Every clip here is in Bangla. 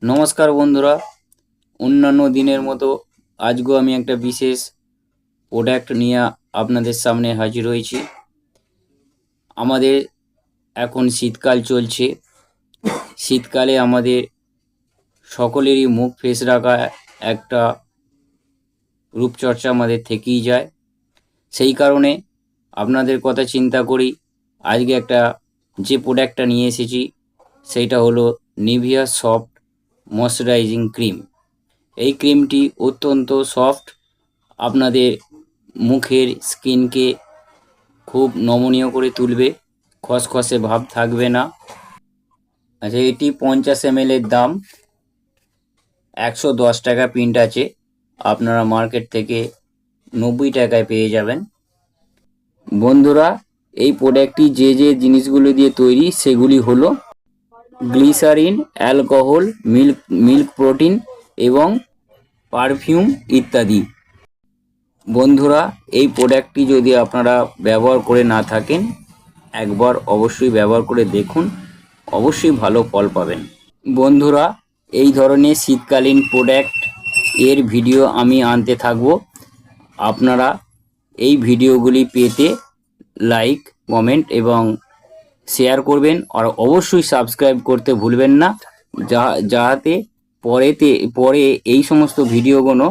নমস্কার বন্ধুরা, অন্যান্য দিনের মতো আজকেও আমি একটা বিশেষ প্রোডাক্ট নিয়ে আপনাদের সামনে হাজির হয়েছি। আমাদের এখন শীতকাল চলছে। শীতকালে আমাদের সকলেরই মুখ ফ্রেশ রাখা একটা রূপচর্চা আমাদের থেকেই যায়। সেই কারণে আপনাদের কথা চিন্তা করি আজকে যে প্রোডাক্টটা নিয়ে এসেছি সেইটা হলো নিভিয়া সফট ময়শ্চারাইজিং ক্রিম। এই ক্রিমটি অত্যন্ত সফট, আপনাদের মুখের স্কিনকে খুব নমনীয় করে তুলবে, খসখসে ভাব থাকবে না। আচ্ছা, এটি 50 ml এর দাম 110 টাকা প্রিন্ট আছে। আপনারা মার্কেট থেকে 90 টাকায় পেয়ে যাবেন। বন্ধুরা, এই প্রোডাক্টটি যে জিনিসগুলো দিয়ে তৈরি সেগুলি হলো গ্লিসারিন, অ্যালকোহল, মিল্ক প্রোটিন এবং পারফিউম ইত্যাদি। বন্ধুরা, এই প্রোডাক্টটি যদি আপনারা ব্যবহার করে না থাকেন, একবার অবশ্যই ব্যবহার করে দেখুন, অবশ্যই ভালো ফল পাবেন। বন্ধুরা, এই ধরনের শীতকালীন প্রোডাক্ট এর ভিডিও আমি আনতে থাকব। আপনারা এই ভিডিওগুলি পেতে লাইক, কমেন্ট এবং শেয়ার করবেন, আর অবশ্যই সাবস্ক্রাইব করতে ভুলবেন না, যাতে পরে এই সমস্ত ভিডিওগুলো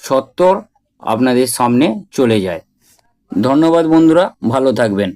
সত্বর আপনাদের সামনে চলে যায়। ধন্যবাদ বন্ধুরা, ভালো থাকবেন।